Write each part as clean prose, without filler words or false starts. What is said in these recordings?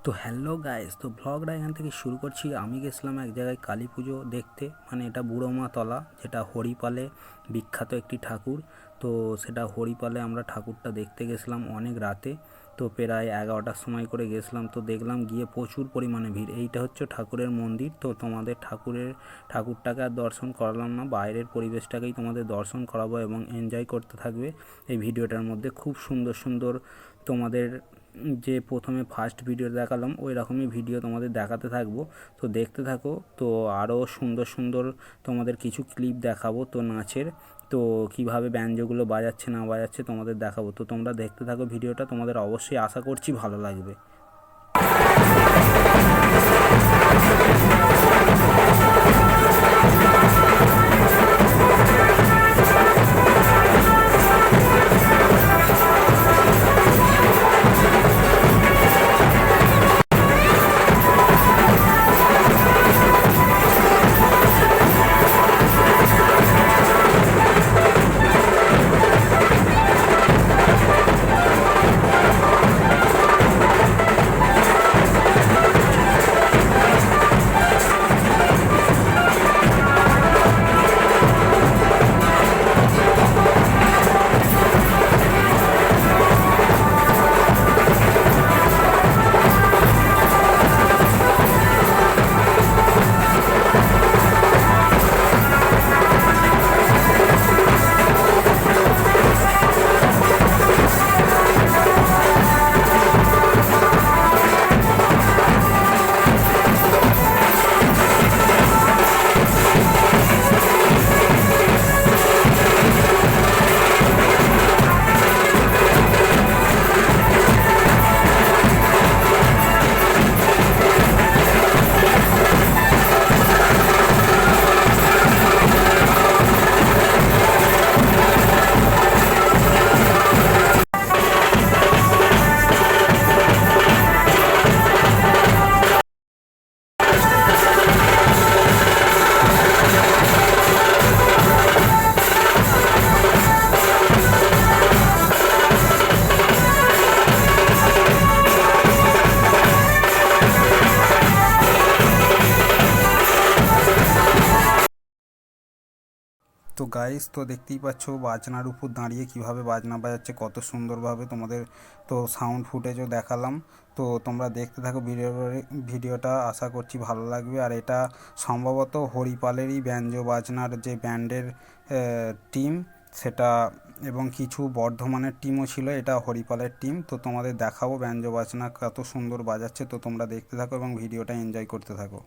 তো hello guys, তো ব্লগটা এখান থেকে শুরু করছি। আমি গেছিলাম এক জায়গায় কালী পুজো দেখতে, মানে এটা বুড়োমা তলা, যেটা হরিপালে বিখ্যাত একটি ঠাকুর। তো সেটা হরিপালে আমরা ঠাকুরটা দেখতে গেছিলাম অনেক রাতে। তো প্রায় 11টার সময় করে গেছিলাম। তো দেখলাম গিয়ে প্রচুর পরিমাণে ভিড়। এইটা হচ্ছে ঠাকুরের মন্দির। তো তোমাদের ঠাকুরটাকে আর দর্শন করালাম না, বাইরের পরিবেশটাকেই তোমাদের দর্শন করাবো এবং এনজয় করতে থাকবে এই ভিডিওটার মধ্যে। খুব সুন্দর সুন্দর তোমাদের যে প্রথমে ফার্স্ট ভিডিও দেখালাম ওই রকমই ভিডিও তোমাদের দেখাতে থাকবো। তো দেখতে থাকো। তো আরও সুন্দর সুন্দর তোমাদের কিছু ক্লিপ দেখাবো তো নাচের। তো কিভাবে ব্যঞ্জনগুলো বাজাচ্ছে না বাজাচ্ছে তোমাদের দেখাবো। তো তোমরা দেখতে থাকো ভিডিওটা, তোমাদের অবশ্যই আশা করছি ভালো লাগবে। তো গাইস, তো দেখতেই পাচ্ছ বাজনার উপর দাঁড়িয়ে কিভাবে বাজনা বাজাচ্ছে কত সুন্দরভাবে। তোমাদের তো সাউন্ড ফুটেজও দেখালাম। তো তোমরা দেখতে থাকো ভিডিওটা, আশা করছি ভালো লাগবে। আর এটা সম্ভবত হরিপালেরই ব্যঞ্জ বাজনার যে ব্যান্ডের টিম সেটা, এবং কিছু বর্ধমানের টিমও ছিল। এটা হরিপালের টিম। তো তোমাদের দেখাবো ব্যঞ্জ বাজনা কত সুন্দর বাজাচ্ছে। তো তোমরা দেখতে থাকো এবং ভিডিওটা এনজয় করতে থাকো।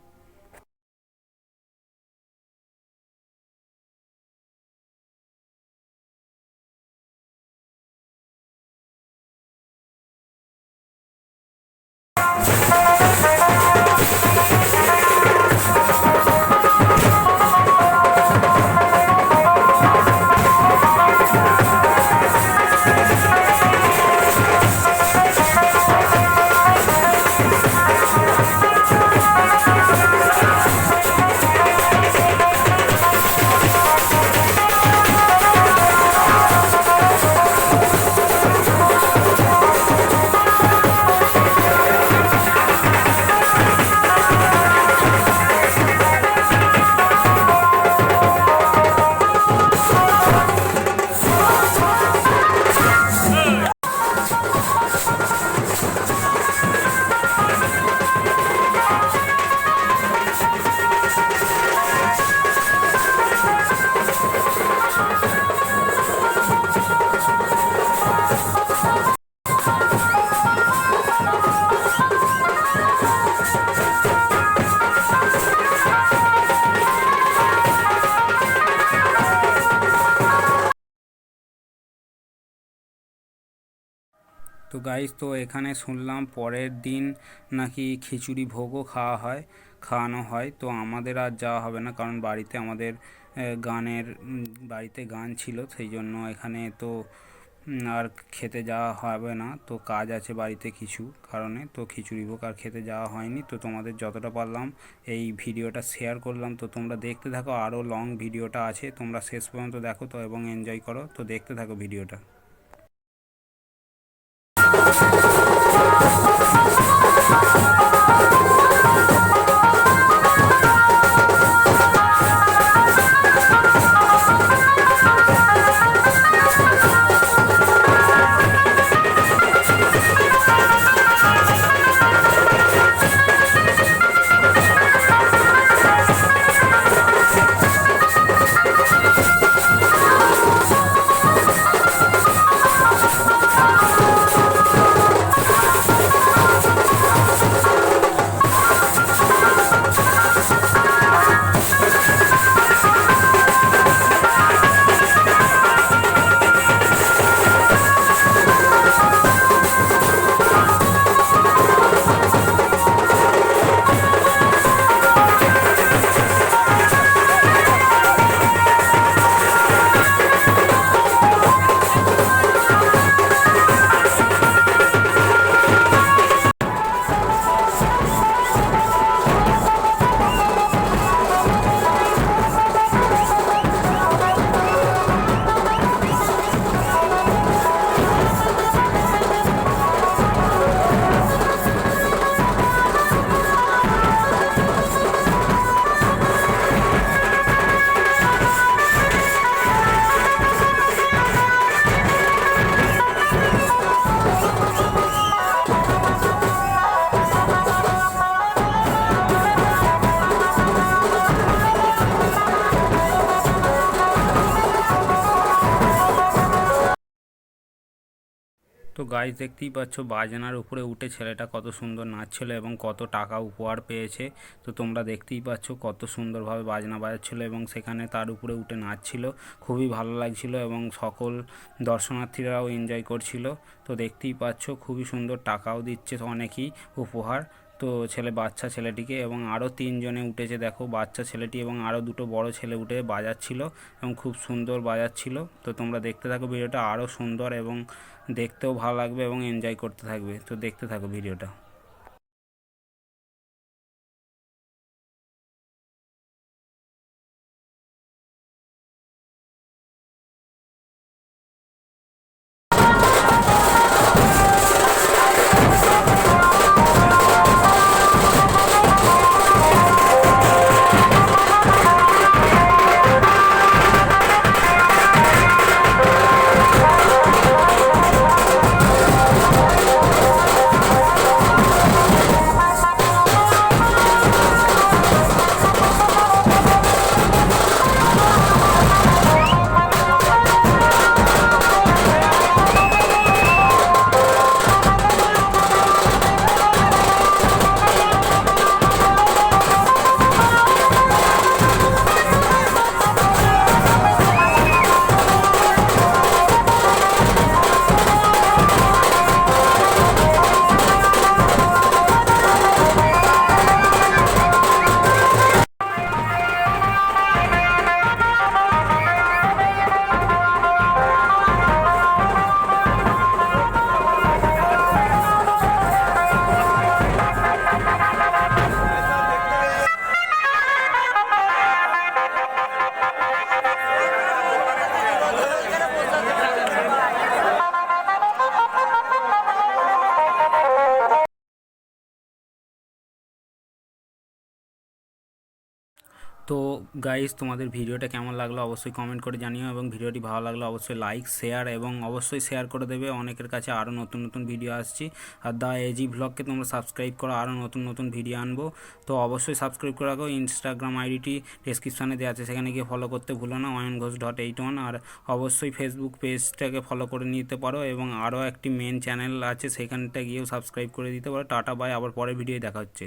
তো গাইস, তো এখানে শুনলাম পরের দিন নাকি খিচুড়ি ভোগও খাওয়ানো হয়। তো আমাদের আর যাওয়া হবে না, কারণ বাড়িতে আমাদের বাড়িতে গান ছিল, সেই জন্য এখানে তো আর খেতে যাওয়া হবে না। তো কাজ আছে বাড়িতে কিছু কারণে, তো খিচুড়ি ভোগ আর খেতে যাওয়া হয়নি। তো তোমাদের যতটা পারলাম এই ভিডিওটা শেয়ার করলাম। তো তোমরা দেখতে থাকো, আরও লং ভিডিওটা আছে, তোমরা শেষ পর্যন্ত দেখো তো এবং এনজয় করো। তো দেখতে থাকো ভিডিওটা। তো গাইস দেখতেই পাচ্ছ বাজনার উপরে উঠে ছেলেটা কত সুন্দর নাচছিল এবং কত টাকা উপহার পেয়েছে। তো তোমরা দেখতেই পাচ্ছ কত সুন্দরভাবে বাজনা বাজাচ্ছিল এবং সেখানে তার উপরে উঠে নাচছিল, খুবই ভালো লাগছিল এবং সকল দর্শনার্থীরাও এনজয় করছিল। তো দেখতেই পাচ্ছ খুবই সুন্দর টাকাও দিচ্ছে অনেকেই উপহার। তো বাচ্চা ছেলেটিকে এবং আরও 3 জনে উঠেছে, দেখো বাচ্চা ছেলেটি এবং আরও 2টো বড় ছেলে উঠে বাজাচ্ছিল এবং খুব সুন্দর বাজাচ্ছিল। তো তোমরা দেখতে থাকো ভিডিওটা, আরও সুন্দর এবং দেখতেও ভালো লাগবে এবং এনজয় করতে থাকবে। তো দেখতে থাকো ভিডিওটা। তো গাইস তোমাদের ভিডিওটা কেমন লাগলো অবশ্যই কমেন্ট করে জানিও এবং ভিডিওটি ভালো লাগলে অবশ্যই লাইক শেয়ার এবং অবশ্যই শেয়ার করে দেবে, অনেকের কাছে আরও নতুন নতুন ভিডিও আসছি। আর দ্য এজি ভ্লগকে তোমরা সাবস্ক্রাইব করো, আরও নতুন নতুন ভিডিও আনবো। তো অবশ্যই সাবস্ক্রাইব করে রাখো। ইনস্টাগ্রাম আইডিটি ডেসক্রিপশানে দেওয়া আছে, সেখানে গিয়ে ফলো করতে ভুলো না, oyonghosh.81। আর অবশ্যই ফেসবুক পেজটাকে ফলো করে নিতে পারো এবং আরও একটি মেন চ্যানেল আছে, সেখানটা গিয়েও সাবস্ক্রাইব করে দিতে পারো। টাটা বাই, আবার পরের ভিডিও দেখা হচ্ছে।